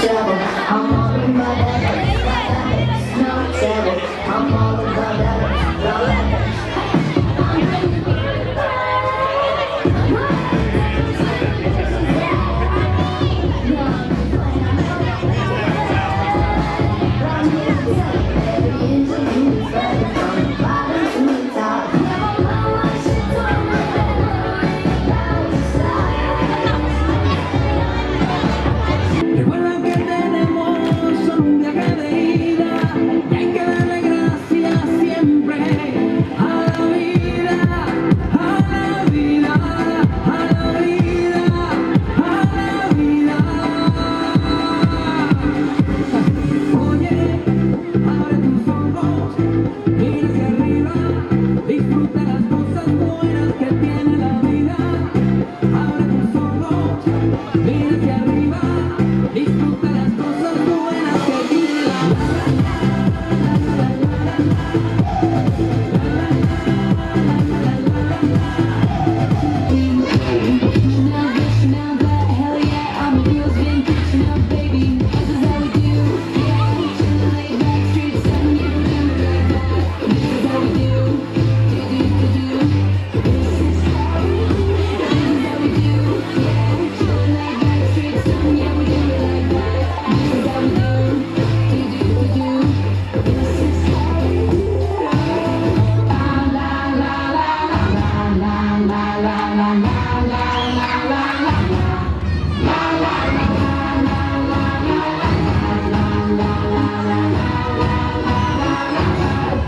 trouble. I'm all about that. No trouble. I'm all about that. Recuerda que tenemos solo un viaje de ida y hay que darle gracias siempre a la vida, a la vida, a la vida, a la vida. Oye, abre tus ojos, mira hacia arriba, disfruta las cosas buenas que tiene la vida. Abre tus ojos, mira hacia arriba. Disfruta las cosas buenas que tiene la Hell yeah, I'm a real been catching up, baby. This is how we do. Yeah, chillin' laid back, streets, something you do like that. This is how we do. Do. This is how we do. Yeah, chillin' laid back, streets, something yeah we do it like that. This is how we do. Do. This is how we do. La la la la la la la la la la la la la.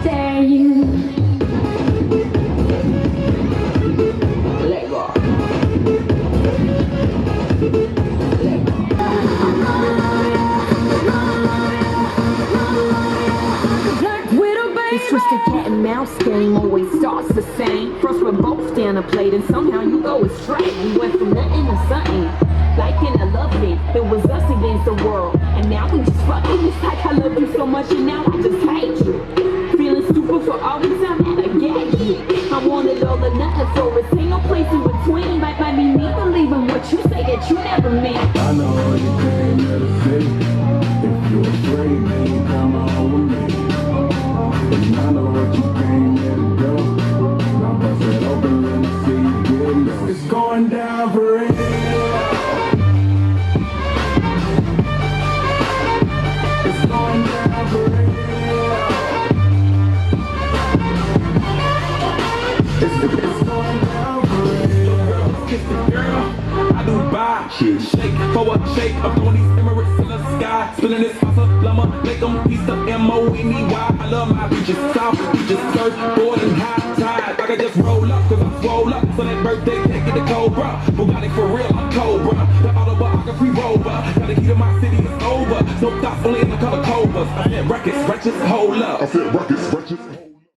Dare you? Let go. This twisted cat and mouse game always starts the same. First we're both down a plate and somehow you go astray. We went from nothing to something, like in a love game. It was us against the world, and now we just fucking. It's like I love you so much and now I just hate you. Feeling stupid for all the time that I get you. I want it all or nothing for us. Ain't no place in between. Might be me believing what you say that you never meant. I know you came here to say, if you're afraid, then you come on with me. And I know what you came here to do. Now bust it open, let me see you get low. It's going down for real. It's going down for real. It's going down for real. Kiss the girl, I do buy shake for a shake up on these Emirates in the sky. Spilling this hustle, llama, make them piece of M-O-N-E-Y. I love my beaches, south beaches, surfboard and high tide. Like I just roll up, cause I'm swole up. So that birthday cake get the Cobra. Bugatti for real, I'm Cobra. The autobiography rover. Got the heat of my city is over. No thoughts only in the color Cobras. I said records, wretches, hold up. I said ruckus,